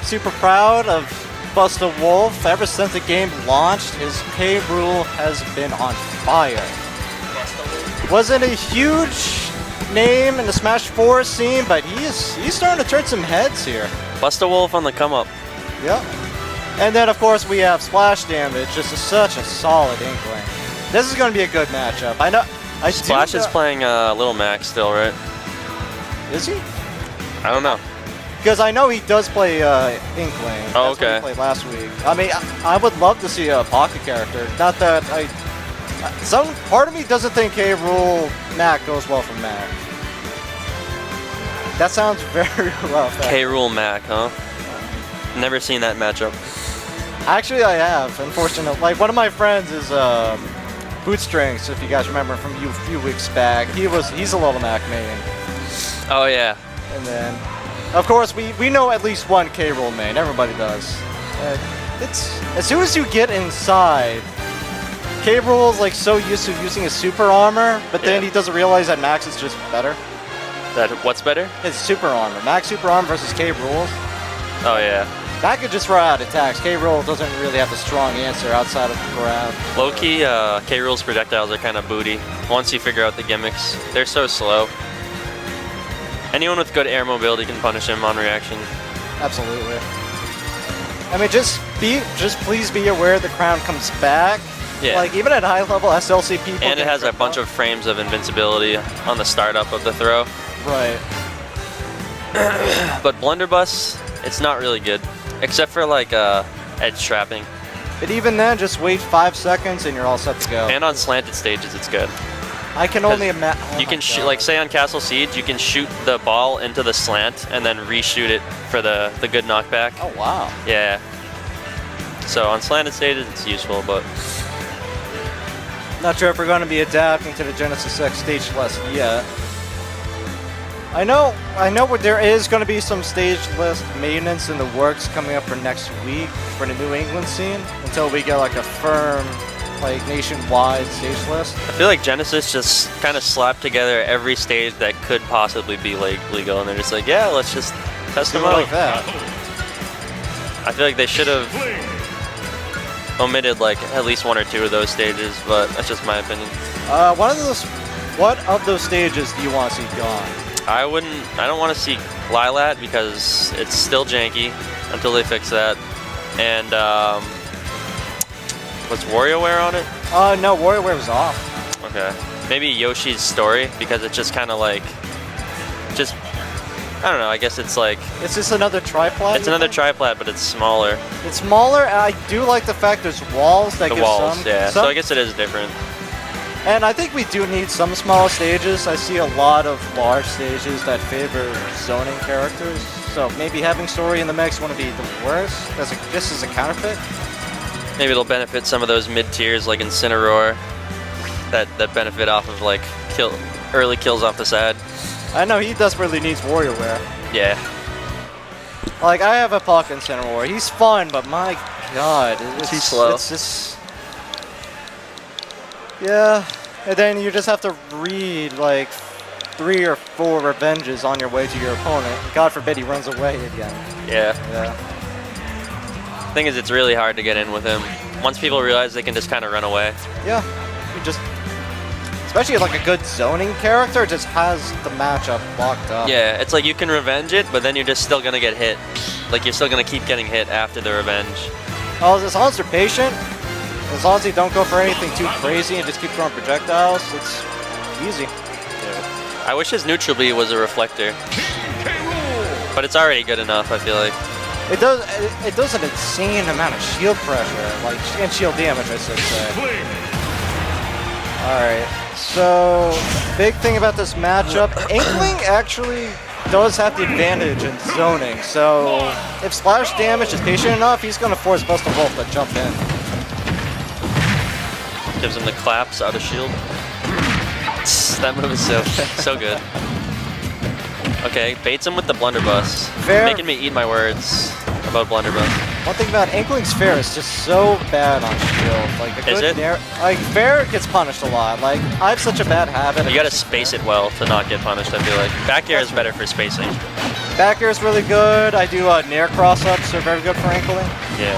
Super proud of BustaWolf. Ever since the game launched, his K rule has been on fire. Wasn't a huge name in the Smash 4 scene, but he's starting to turn some heads here. BustaWolf on the come up. Yep. And then of course we have SplashDamage. This is such a solid Inkling. This is going to be a good matchup. I know. Splash is playing Little Mac still, right? Is he? I don't know. Because I know he does play Inkling. Oh, That's what okay. he played last week. I mean, I would love to see a pocket character. Not that some part of me doesn't think K rule Mac goes well for Mac. That sounds very rough. K rule Mac, huh? Never seen that matchup. Actually, I have. Unfortunately, like one of my friends is Bootstrings. If you guys remember from a few weeks back, he's a Little Mac main. Oh yeah. And then, of course, we know at least one K rule main. Everybody does. It's as soon as you get inside, K rule is like so used to using his super armor, but then he doesn't realize that Max is just better. That what's better? His super armor. Max super armor versus K rules. Oh yeah. Mac could just throw out attacks. K rule doesn't really have a strong answer outside of the ground. Low key, K rule's projectiles are kind of booty. Once you figure out the gimmicks, they're so slow. Anyone with good air mobility can punish him on reaction. Absolutely. I mean, just please be aware the crown comes back. Yeah. Like even at high level SLC people. And it has a bunch of frames of invincibility on the startup of the throw. Right. But Blunderbuss, it's not really good, except for like edge trapping. But even then, just wait 5 seconds and you're all set to go. And on slanted stages, it's good. I can only imagine. You can shoot, like say on Castle Siege, you can shoot the ball into the slant and then reshoot it for the good knockback. Oh wow. Yeah. So on slanted stages, it's useful, but not sure if we're going to be adapting to the Genesis X stage list yet. I know there is going to be some stage list maintenance in the works coming up for next week for the New England scene until we get like a firm, like nationwide stage list. I feel like Genesis just kind of slapped together every stage that could possibly be legal, and they're just like, yeah, let's just test them out. Like that. I feel like they should have omitted like at least 1 or 2 of those stages, but that's just my opinion. What of those stages do you want to see gone? I don't want to see Lilat because it's still janky until they fix that. And was WarioWare on it? No, WarioWare was off. Okay. Maybe Yoshi's Story because it's just kind of like, I don't know, I guess it's like... It's just another triplat? It's another triplat, but it's smaller. It's smaller, and I do like the fact there's walls that give some... Yeah, so I guess it is different. And I think we do need some small stages. I see a lot of large stages that favor zoning characters. So maybe having story in the mix wouldn't be the worst, just as a counterfeit. Maybe it'll benefit some of those mid-tiers like Incineroar that benefit off of like early kills off the side. I know he desperately needs WarioWare. Yeah. Like I have a Pocket Incineroar. He's fun, but my god, it's too slow. It's just... Yeah, and then you just have to read like 3 or 4 revenges on your way to your opponent. God forbid he runs away again. Yeah. Yeah. Thing is, it's really hard to get in with him. Once people realize they can just kind of run away. Yeah, you just, especially like a good zoning character, just has the matchup locked up. Yeah, it's like you can revenge it, but then you're just still gonna get hit. Like you're still gonna keep getting hit after the revenge. Oh, as long as they're patient, as long as they don't go for anything too crazy and just keep throwing projectiles, it's easy. Yeah. I wish his neutral B was a reflector, but it's already good enough, I feel like. It does an insane amount of shield pressure, like, and shield damage, I should say. Alright, so, big thing about this matchup, Inkling actually does have the advantage in zoning, so if SplashDamage is patient enough, he's going to force BustaWolf to jump in. Gives him the claps out of shield. That move is so good. Okay, baits him with the Blunderbuss. Making me eat my words about Blunderbuss. One thing about Inkling's fair is just so bad on shield. Like a Is good it? like fair gets punished a lot. Like I have such a bad habit. You gotta space it well to not get punished, I feel like. Back air is better for spacing. Back air is really good. I do nair cross-ups are very good for Inkling. Yeah.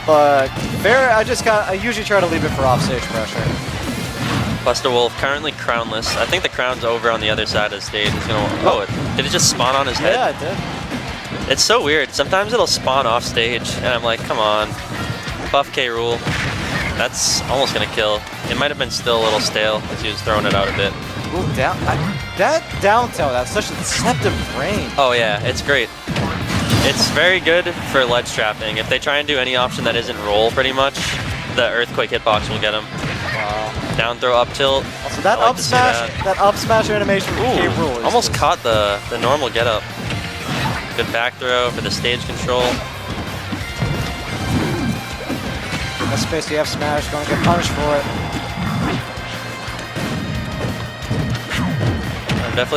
But fair, I usually try to leave it for offstage pressure. BustaWolf currently crownless. I think the crown's over on the other side of the stage. It's gonna. Oh, did it just spawn on his head? Yeah, it did. It's so weird. Sometimes it'll spawn off stage, and I'm like, come on, buff K rule. That's almost gonna kill. It might have been still a little stale as he was throwing it out a bit. Ooh, that down tilt, that's such a deceptive range. Oh yeah, it's great. It's very good for ledge trapping. If they try and do any option that isn't roll, pretty much, the earthquake hitbox will get him. Wow. Down throw, up tilt. Also, that up smash, that up smash animation from K rule is almost caught the normal get up. Good back throw for the stage control. That space the F smash, gonna get punished for it.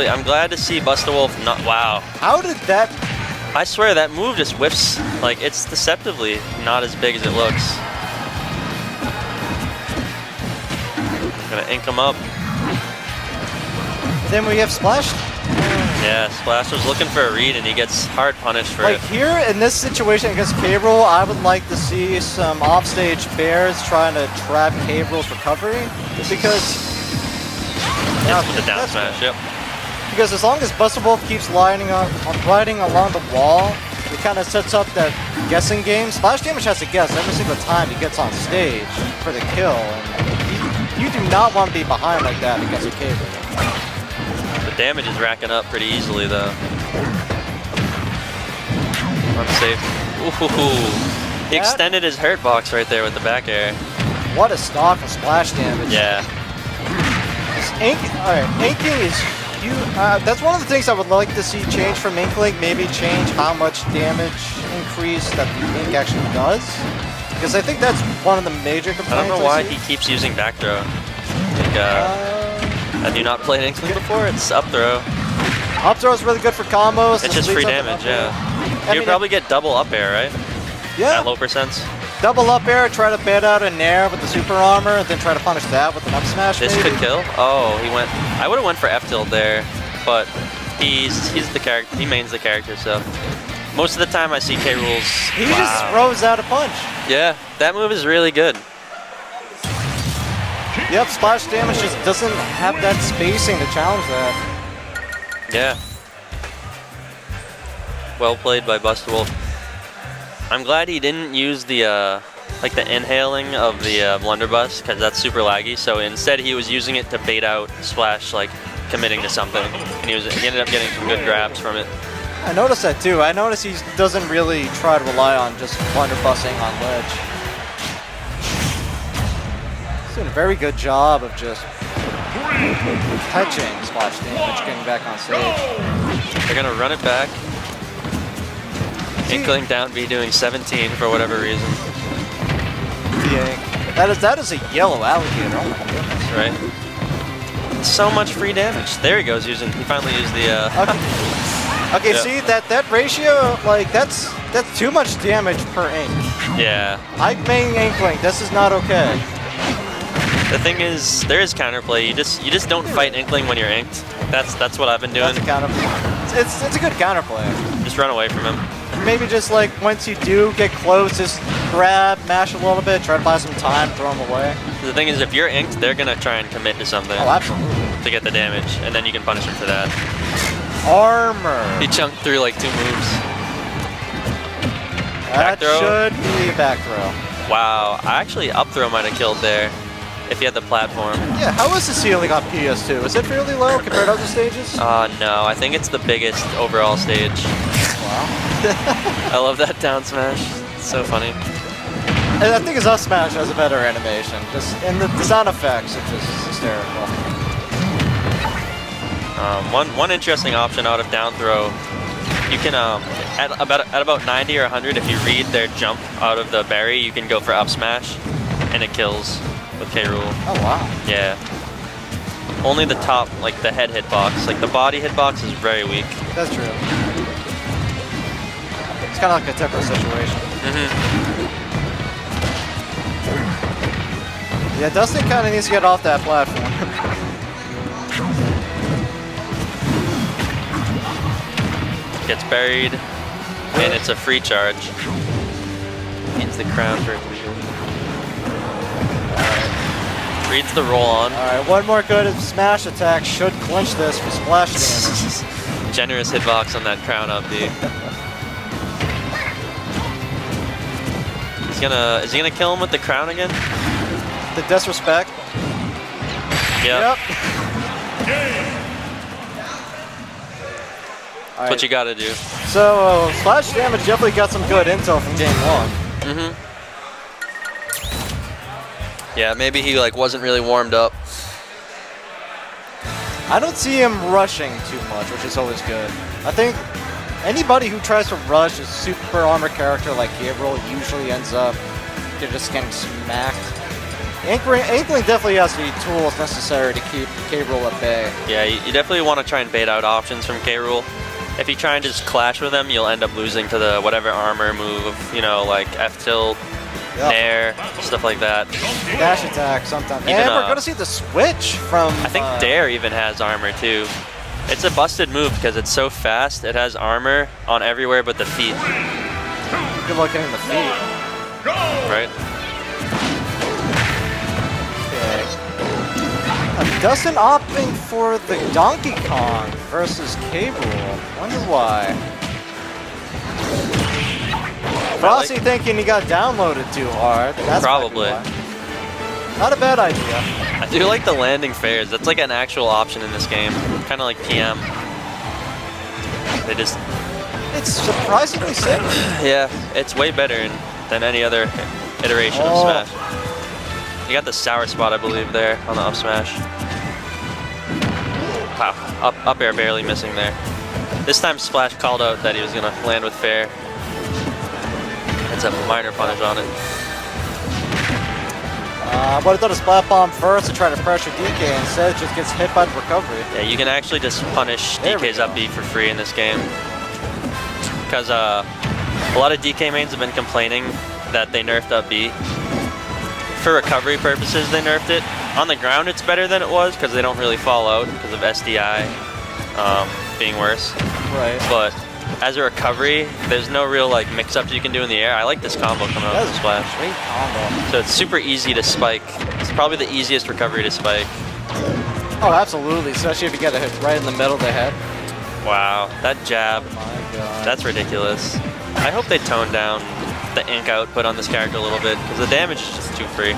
I'm glad to see BustaWolf not. Wow. How did that? I swear that move just whiffs. Like it's deceptively not as big as it looks. Gonna ink him up. Then we have Splash. Yeah, Splash was looking for a read and he gets hard punished for like it. Here in this situation against K-Rool, I would like to see some offstage bears trying to trap K-Rool's recovery because With the down smash, yep. Because as long as BustaWolf keeps riding along the wall, it kind of sets up that guessing game. SplashDamage has to guess every single time he gets on stage for the kill. And you do not want to be behind like that against a K-Rool. The damage is racking up pretty easily though. Unsafe. Ooh, he extended his hurt box right there with the back air. What a stock of SplashDamage. Yeah. Inking is huge. That's one of the things I would like to see change from Inkling. Maybe change how much damage increase that the Ink actually does. Because I think that's one of the major complaints. I don't know why he keeps using back throw. Have you not played Inkling before? It's up throw. Up throw is really good for combos. It's just free damage, yeah. You'd probably get double up air, right? Yeah. At low percents. Double up air, try to bait out a nair with the super armor, and then try to punish that with an up smash. This maybe. could kill. Oh, he went. I would have went for F tilt there, but he's the character. He mains the character, so most of the time I see K rules. He just throws out a punch. Yeah, that move is really good. Yep, SplashDamage just doesn't have that spacing to challenge that. Yeah. Well played by BustaWolf. I'm glad he didn't use the like the inhaling of the blunderbuss because that's super laggy. So instead he was using it to bait out Splash, like committing to something, and he ended up getting some good grabs from it. I noticed that too. I noticed he doesn't really try to rely on just blunderbussing on ledge. He's doing a very good job of just catching SplashDamage, getting back on stage. They're gonna run it back. Inkling down B doing 17 for whatever reason. Yeah, that is a yellow alligator. Oh my goodness. Right. So much free damage. There he goes using. He finally used the. Okay, yep. See that ratio, like that's too much damage per ink. Yeah. I main Inkling. This is not okay. The thing is, there is counterplay. You just don't fight Inkling when you're inked. That's what I've been doing. It's a good counterplay. Just run away from him. Maybe just like once you do get close, just grab, mash a little bit, try to buy some time, throw them away. The thing is, if you're inked, they're gonna try and commit to something. Oh, absolutely. To get the damage, and then you can punish him for that. Armor. He chunked through like 2 moves. That should be a back throw. Wow, actually up throw might have killed there if he had the platform. Yeah, how is the ceiling on PS2? Is it fairly low compared to other stages? No, I think it's the biggest overall stage. Wow. I love that down smash. It's so funny. And I think his up smash has a better animation. Just and the sound effects are just hysterical. One interesting option out of down throw, you can at about 90 or 100, if you read their jump out of the berry, you can go for up smash, and it kills with K rule. Oh wow. Yeah. Only the top, like the head hitbox, like the body hitbox is very weak. That's true. It's kind of like a Tepper situation. Yeah, Dustin kind of needs to get off that platform. Gets buried, and it's a free charge. Needs the crown for it to be good. Alright. Reads the roll on. Alright, one more good smash attack should clinch this for splash damage. Generous hitbox on that crown up B. Is he gonna kill him with the crown again? The disrespect. Yep. That's what you gotta do. So, splash damage definitely got some good intel from game 1. Yeah, maybe he like wasn't really warmed up. I don't see him rushing too much, which is always good. I think anybody who tries to rush a super armor character like Gabriel usually ends up just getting smacked. Inkling definitely has the tools necessary to keep K-Rool at bay. Yeah, you definitely want to try and bait out options from K-Rool. If you try and just clash with them, you'll end up losing to the whatever armor move, you know, like F-tilt, Nair, stuff like that. Dash attack sometimes. And we're going to see the switch from... I think Dare even has armor too. It's a busted move because it's so fast, it has armor on everywhere but the feet. Good luck getting the feet. Right? Dustin opting for the Donkey Kong versus K-Rool. Wonder why. Frosty thinking he got downloaded too hard. That's probably. Not a bad idea. I do like the landing fairs. That's like an actual option in this game. Kind of like PM. They just... It's surprisingly simple. Yeah, it's way better than any other iteration of Smash. You got the sour spot, I believe, there on the up smash. Wow, up air barely missing there. This time Splash called out that he was gonna land with fair. It's a minor punish on it. I would have done a splat bomb first to try to pressure DK. Instead, it just gets hit by the recovery. Yeah, you can actually just punish DK's up B for free in this game. Because a lot of DK mains have been complaining that they nerfed up B. For recovery purposes, they nerfed it. On the ground, it's better than it was because they don't really fall out because of SDI being worse. Right. But as a recovery, there's no real like mix-ups you can do in the air. I like this combo coming out of the Splash. Great combo. So it's super easy to spike. It's probably the easiest recovery to spike. Oh, absolutely. Especially if you get a hit right in the middle of the head. Wow, that jab. Oh my God. That's ridiculous. I hope they tone down the ink output on this character a little bit because the damage is just too free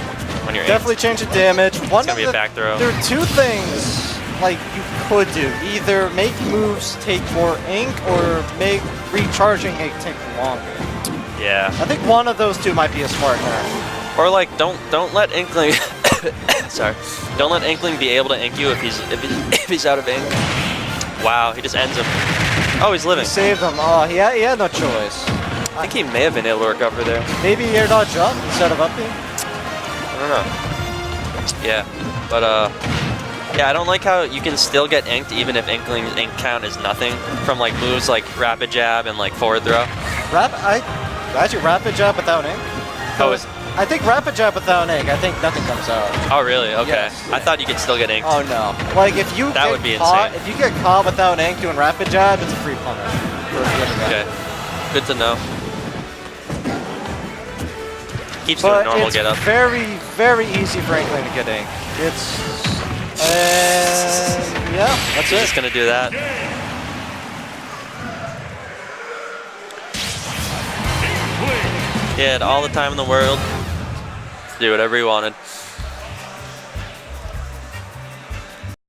when you're definitely change the damage. It's gonna be a back throw. There are two things like you could do: either make moves take more ink, or make recharging ink take longer. Yeah. I think one of those two might be a smart nerf. Or like don't let Inkling sorry, don't let Inkling be able to ink you if he's out of ink. Wow, he just ends him. Oh, he's living. He saved him. Oh, he had no choice. I think he may have been able to recover there. Maybe air dodge up instead of up B? I don't know. Yeah, but yeah, I don't like how you can still get inked even if Inkling's ink count is nothing from like moves like rapid jab and like forward throw. Actually rapid jab without ink? I think rapid jab without ink, I think nothing comes out. Oh really? Okay. Yes. I thought you could still get inked. Oh no. Like if you that would be insane. If you get caught without ink doing rapid jab, it's a free punish. Okay. Good to know. Keeps doing normal get up. It's very, very easy for Inkling to get ink. It's yeah, that's He's just gonna do that. He had all the time in the world to do whatever he wanted.